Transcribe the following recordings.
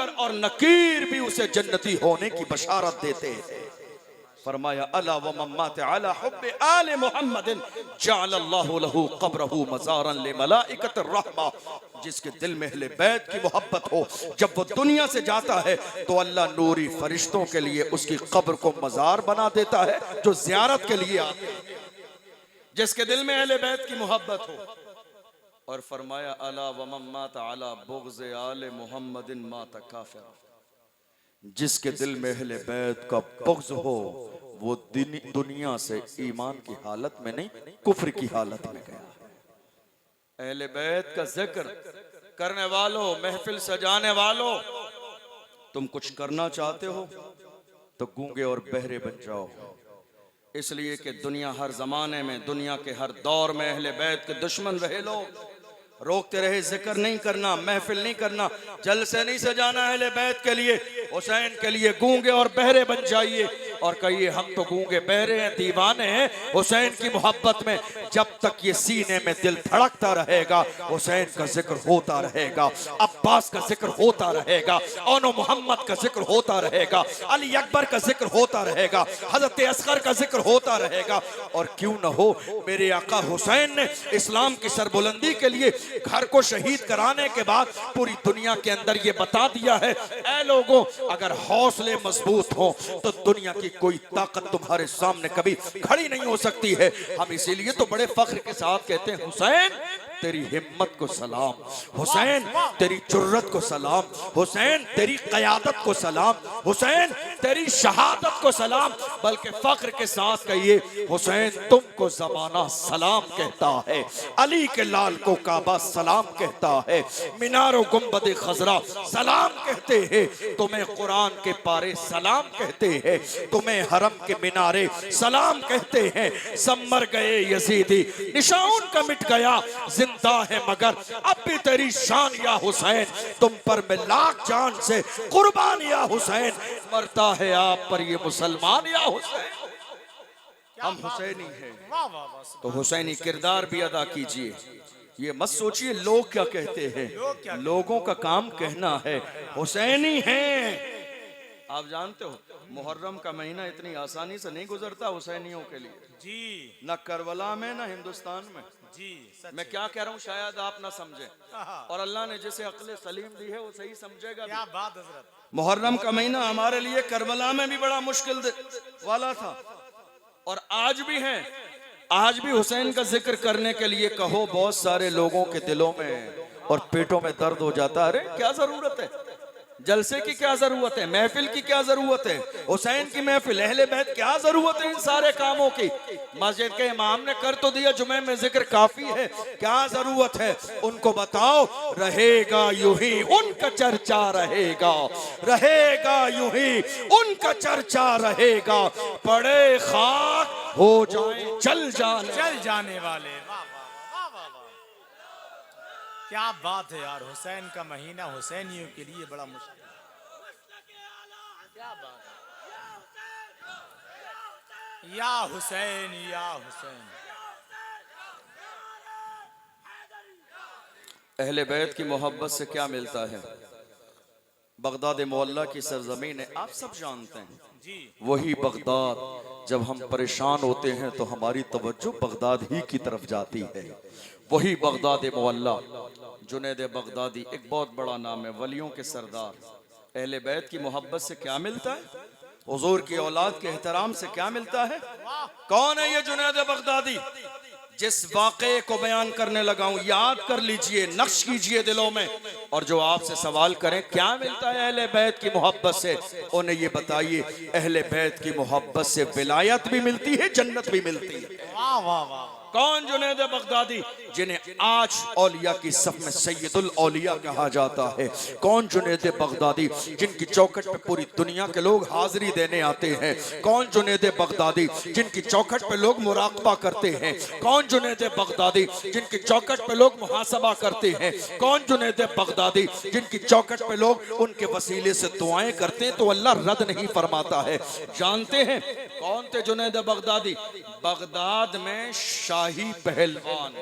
मुनकर और नकीर भी उसे जन्नती होने की बशारत देते हैं। फरमाया अला व मम्मात अला हुब्ब आले मुहम्मदिन जअलल्लाहु लहू क़ब्रहू मज़ारन लिमलाइकतिर रहमा। जिसके दिल में अहले बैत की मोहब्बत हो, जब वो दुनिया से जाता है तो अल्लाह नूरी फरिश्तों के लिए उसकी कब्र को मज़ार बना देता है जो ज़ियारत के लिए आते हैं, जिसके दिल में अहले बैत की मोहब्बत हो। और फरमाया अला व मम्मात अला बुग़्ज़ आले मुहम्मदिन माता काफ़िर। जिसके दिल में अहले बैत का बुग़्ज़ हो वो दुनिया से ईमान की हालत में नहीं, कुफ्र की हालत में गया। अहले बैत का जिक्र करने वालों, महफिल सजाने वालों, तुम कुछ करना चाहते हो तो गूंगे और बहरे बन जाओ। इसलिए कि दुनिया हर जमाने में, दुनिया के हर दौर में अहले बैत के दुश्मन रहे लोग। रोकते रहे जिक्र नहीं करना, महफिल नहीं करना, जलसे नहीं सजाना अहले बैत के लिए, हुसैन के लिए गूंगे और बहरे बन जाइए और कहिए हम तो गूंगे बहरे हैं, दीवाने हैं हुसैन की मोहब्बत में। जब तक ये सीने में दिल धड़कता रहेगा हुसैन का जिक्र होता रहेगा, अब्बास का जिक्र होता रहेगा, औनो मोहम्मद का जिक्र होता रहेगा, अली अकबर का जिक्र होता रहेगा, हजरत असगर का जिक्र होता रहेगा। और क्यों न हो, मेरे आका हुसैन ने इस्लाम की सरबुलंदी के लिए घर को शहीद कराने के बाद पूरी दुनिया के अंदर ये बता दिया है, ऐ लोगों अगर हौसले मजबूत हो तो दुनिया की कोई ताकत तुम्हारे सामने कभी खड़ी नहीं हो सकती है। हम इसीलिए तो बड़े फख्र के साथ कहते हैं हुसैन तेरी हिम्मत को सलाम, हुसैन तेरी जुर्रत को सलाम, हुसैन तेरी क़यादत को सलाम, हुसैन तेरी शहादत को सलाम। बल्कि फख्र के साथ कहिए हुसैन तुमको ज़माना सलाम कहता है, अली के लाल को काबा सलाम कहता है, मीनारो गुंबद खजरा सलाम कहते हैं, तुम्हें कुरान के पारे सलाम कहते हैं, तुम्हें हरम के मीनारे सलाम कहते हैं। सब मर गए यजीदी निशान का मिट गया, जिंदा है मगर अब भी तेरी शान या हुसैन, तुम पर मैं लाख जान से कुर्बान या हुसैन, मरता है आप पर ये मुसलमान या हुसैन। हम हुसैनी हैं तो हुसैनी किरदार भी अदा कीजिए। ये मत सोचिए लोग क्या कहते हैं, लोगों का काम कहना है, हुसैनी हैं। आप जानते हो मुहर्रम का महीना इतनी आसानी से नहीं गुजरता हुसैनियों के लिए जी, न करबला में न हिंदुस्तान में जी। मैं क्या कह रहा हूँ शायद आप ना समझे, और अल्लाह ने जिसे अक्ल सलीम दी है वो सही समझेगा। क्या बात हजरत। मुहर्रम का महीना हमारे लिए करबला में भी बड़ा मुश्किल वाला था और आज भी है। आज भी हुसैन का जिक्र करने के लिए कहो बहुत सारे लोगों के दिलों में और पेटों में दर्द हो जाता है। अरे क्या जरूरत है, जलसे की क्या जरूरत है, महफिल की क्या जरूरत है, हुसैन की महफिल अहले बैत क्या जरूरत है इन सारे कामों की। मस्जिद के इमाम ने कर तो दिया, जुमे में जिक्र काफी है, क्या जरूरत है उनको बताओ। रहेगा यूं ही उनका चर्चा रहेगा, रहेगा यूं ही उनका चर्चा रहेगा, पड़े खाक हो जाए चल जाने वाले। वाह वाह वाह वाह वाह, क्या बात है यार। हुसैन का महीना हुसैनियों के लिए बड़ा मुश्किल। क्या बात है, या हुसैन या हुसैन। अहले बैत की मोहब्बत से क्या मिलता है। बगदाद मोहल्ला की सरजमीन है, आप सब जानते हैं जी। वही बगदाद जब हम परेशान होते हैं तो हमारी तवज्जो बगदाद ही की तरफ जाती है। वही बगदाद मोहल्ला, जुनैद बगदादी एक बहुत बड़ा नाम है, वलियों के सरदार। अहले बैत की मोहब्बत से क्या मिलता है, हुजूर की औलाद के एहतराम से क्या मिलता है। कौन है ये जुनैद बगदादी। जिस वाक़े को बयान करने लगा हूं याद कर लीजिए, नक्श कीजिए दिलों में, और जो आपसे सवाल करें क्या मिलता है अहले बैत की मोहब्बत से, उन्हें ये बताइए अहले बैत की मोहब्बत से विलायत भी मिलती है, जन्नत भी मिलती है। वाह वाह वाह। कौन जुनैद बगदादी जिन्हें आज औलिया की सफ में सैयदुल औलिया कहा जाता है। कौन जुनैद बगदादी जिनकी चौखट पे पूरी दुनिया के लोग हाजिरी देने आते हैं। कौन जुनैद बगदादी जिनकी चौखट पे लोग मुराकबा करते हैं। कौन जुनैद बगदादी जिनकी चौखट पे लोग मुहासबा करते हैं। कौन जुनैद बगदादी जिनकी चौखट पे लोग उनके वसीले से दुआएं करते हैं तो अल्लाह रद्द नहीं फरमाता है। जानते हैं कौन थे जुनैद बगदादी। बगदाद में शाही पहलवान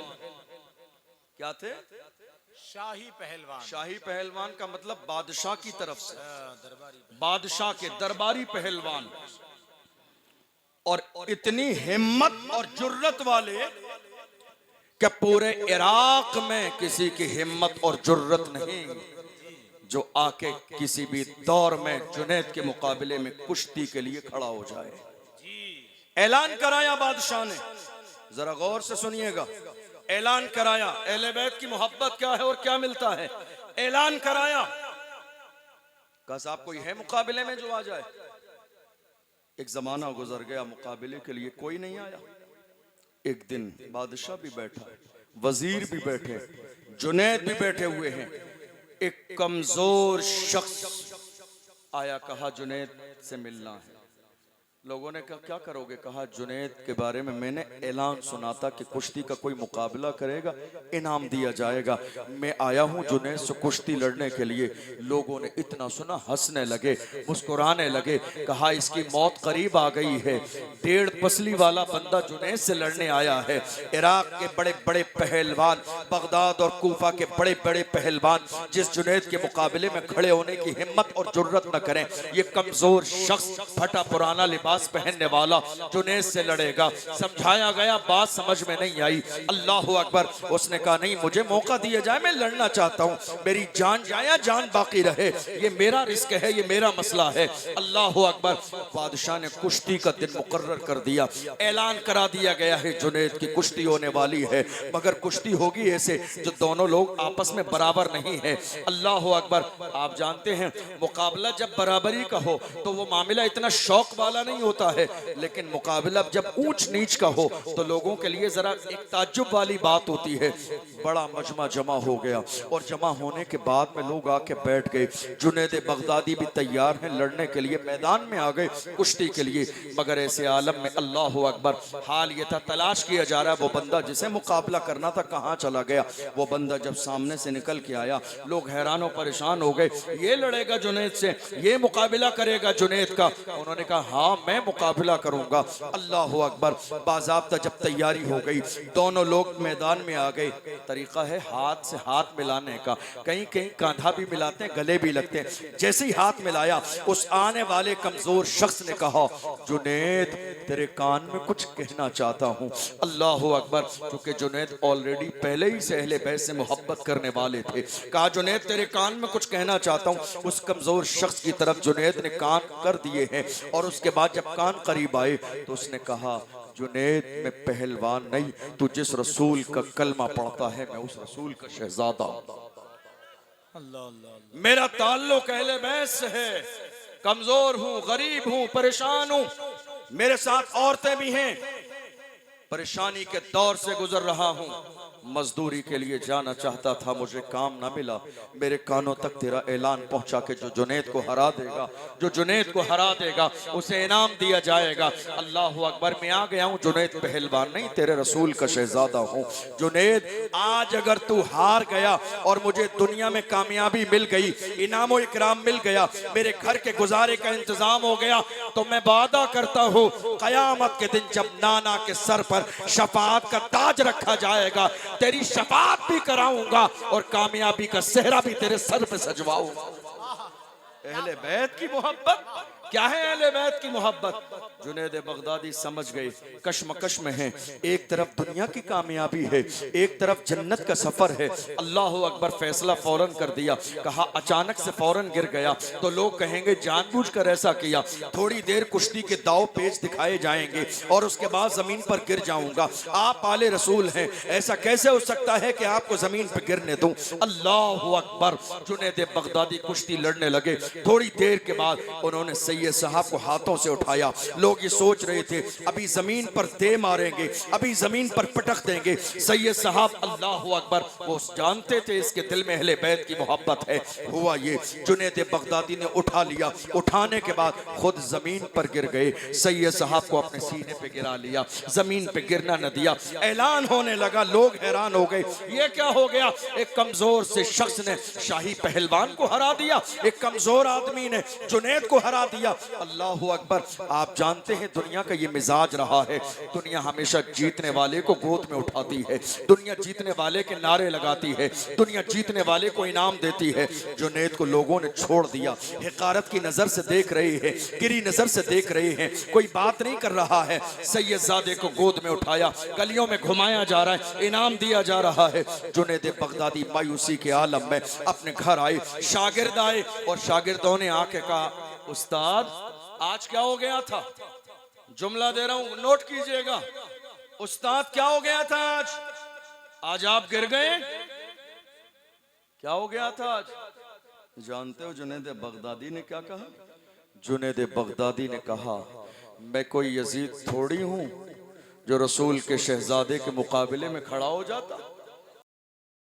क्या थे, शाही पहलवान। शाही पहलवान का मतलब बादशाह की तरफ से, दरबारी बादशाह के दरबारी पहलवान, और इतनी हिम्मत और जुर्रत वाले कि पूरे इराक में किसी की हिम्मत और जुर्रत नहीं जो आके किसी भी दौर में जुनैद के मुकाबले में कुश्ती के लिए खड़ा हो जाए। ऐलान कराया बादशाह ने, जरा गौर से सुनिएगा, ऐलान कराया अहले बैत की मोहब्बत क्या है और क्या मिलता है। ऐलान कराया, कहा साहब कोई है मुकाबले में जो आ जाए। एक जमाना गुजर गया, मुकाबले के लिए कोई नहीं आया। एक दिन बादशाह भी बैठा, वजीर भी बैठे, जुनैद भी बैठे हुए हैं। एक कमजोर शख्स आया, कहा जुनैद से मिलना है। लोगों ने कहा क्या करोगे? कहा जुनैद के बारे में मैंने ऐलान सुना था कि कुश्ती का कोई मुकाबला करेगा, इनाम दिया जाएगा। मैं आया हूं जुनैद से कुश्ती लड़ने के लिए। लोगों ने इतना सुना, हंसने लगे, मुस्कुराने लगे। कहा इसकी मौत करीब आ गई है। 1.5 पसली वाला बंदा जुनैद से लड़ने आया है। इराक के बड़े बड़े पहलवान, बगदाद और कूफा के बड़े बड़े पहलवान जिस जुनैद के मुकाबले में खड़े होने की हिम्मत और जुर्रत न करें, ये कमजोर शख्स, फटा पुराना लिबास पहनने वाला जुनैद से लड़ेगा। समझाया गया, बात समझ में नहीं आई। अल्लाह अकबर। उसने कहा नहीं, मुझे मौका दिया जाए, मैं लड़ना चाहता हूं। मेरी जान जाए या जान बाकी रहे, ये मेरा रिस्क है, ये मेरा मसला है। अल्लाह अकबर। बादशाह ने कुश्ती का दिन मुकर्रर कर दिया। ऐलान करा दिया गया है जुनैद की कुश्ती होने वाली है, मगर कुश्ती होगी ऐसे जो दोनों लोग आपस में बराबर नहीं है। अल्लाह अकबर। आप जानते हैं मुकाबला जब बराबरी का हो तो वो मामला इतना शौक वाला नहीं होता है, लेकिन मुकाबला जब ऊंच नीच का हो तो लोगों के लिए जरा एक ताज्जुब वाली बात होती है। बड़ा मजमा जमा हो गया, और जमा होने के बाद में लोग आके बैठ गए। जुनैद बगदादी भी तैयार हैं लड़ने के लिए, मैदान में आ गए कुश्ती के लिए। मगर ऐसे आलम में अल्लाह अकबर, हाल ये था तलाश किया जा रहा है वो बंदा जिसे मुकाबला करना था, कहाँ चला गया। वो बंदा जब सामने से निकल के आया, लोग हैरान और परेशान हो गए, ये लड़ेगा जुनैद से, ये मुकाबला करेगा जुनैद का। उन्होंने कहा हाँ मैं मुकाबला करूंगा। अल्लाह अकबर। बाज़ाब्ता जब तैयारी हो गई, दोनों लोग मैदान में आ गए। तरीका है हाथ से हाथ मिलाने का, कहीं कहीं कांधा भी मिलाते हैं, गले भी लगते हैं। जैसे ही हाथ मिलाया, उस आने वाले कमजोर शख्स ने कहा जुनैद तेरे कान में कुछ कहना चाहता हूँ। अल्लाह अकबर। क्योंकि जुनैद ऑलरेडी पहले ही से अहले बैत से मोहब्बत करने वाले थे। कहा जुनैद तेरे कान में कुछ कहना चाहता हूँ। उस कमजोर शख्स की तरफ जुनैद ने कान कर दिए हैं, और उसके बाद जब कान करीब आए तो उसने कहा जुनैद मैं पहलवान नहीं, तू जिस रसूल का कलमा पढ़ता है मैं उस रसूल का शहजादा हूं। मेरा ताल्लुक अहले बैत से है। कमजोर हूं, गरीब हूं, परेशान हूं, मेरे साथ औरतें भी हैं, परेशानी के दौर से गुजर रहा हूं। मजदूरी के लिए जाना चाहता था, मुझे काम ना मिला। मेरे कानों तक तेरा ऐलान पहुंचा के जो जुनैद को हरा देगा, जो जुनैद को हरा देगा उसे इनाम दिया जाएगा। अल्लाह अकबर। मैं आ गया हूं जुनैद पहलवान नहीं, तेरे रसूल का शहजादा हूं। जुनैद आज अगर तू हार गया और मुझे दुनिया में कामयाबी मिल गई, इनाम और इकराम मिल गया, मेरे घर के गुजारे का इंतजाम हो गया, तो मैं वादा करता हूं कयामत के दिन जब नाना के सर पर शफाअत का ताज रखा जाएगा, तेरी शफाअत भी कराऊंगा और कामयाबी का सेहरा भी तेरे सर पे सजवाऊंगा। अहले बैत की मोहब्बत क्या है? अहले बैत की मोहब्बत। जुनैद बगदादी समझ गए कश्मकश में हैं। एक तरफ दुनिया की कामयाबी है, एक तरफ जन्नत का सफर है। अल्लाह अकबर। फैसला फौरन कर दिया। कहा अचानक से फौरन गिर गया तो लोग कहेंगे जानबूझकर ऐसा किया। थोड़ी देर कुश्ती के दाव पेच दिखाए जाएंगे और उसके बाद जमीन पर गिर जाऊंगा। आप आले रसूल हैं, ऐसा कैसे हो सकता है कि आपको जमीन पर गिरने दूं? अल्लाह अकबर। जुनैद बगदादी कुश्ती लड़ने लगे। थोड़ी देर के बाद उन्होंने सैयद साहब को हाथों से उठाया। लोग ये सोच रहे थे अभी जमीन पर दे मारेंगे, अभी जमीन पर पटक देंगे। सैयद साहब अल्लाह अकबर, वो जानते थे इसके दिल में अहले बैत की मोहब्बत है। हुआ ये, जुनैद बगदादी ने उठा लिया। उठाने के बाद खुद जमीन पर गिर गए। सैयद साहब को अपने सीने पे गिरा लिया, जमीन पे गिरना न दिया। ऐलान होने लगा, लोग हैरान हो गए, ये क्या हो गया? एक कमजोर से शख्स ने शाही पहलवान को हरा दिया, एक कमजोर आदमी ने जुनैद को हरा दिया। दिया। अल्लाहु अकबर। आप जानते हैं दुनिया का ये मिजाज रहा है, दुनिया हमेशा जीतने वाले को गोद में उठाती है, दुनिया जीतने वाले के नारे लगाती है, दुनिया जीतने वाले को इनाम देती है। जुनैद को लोगों ने छोड़ दिया, हिकारत की नजर से देख रहे हैं, गिरी नजर से देख रहे हैं, कोई बात नहीं कर रहा है। सैयदजादे को गोद में उठाया, गलियों में घुमाया जा रहा है, इनाम दिया जा रहा है। जुनैद बगदादी मायूसी के आलम में अपने घर आए, शागिर्द आए और शागिर्दों ने आके कहा, उस्ताद आज क्या हो गया था? जुमला दे रहा हूं, नोट कीजिएगा। उस्ताद क्या हो गया था आज? आज आप गिर गए, क्या हो गया था आज? जानते हो जुनैद बगदादी ने क्या कहा? जुनैद बगदादी ने कहा, मैं कोई यजीद थोड़ी हूं जो रसूल के शहजादे के मुकाबले में खड़ा हो जाता।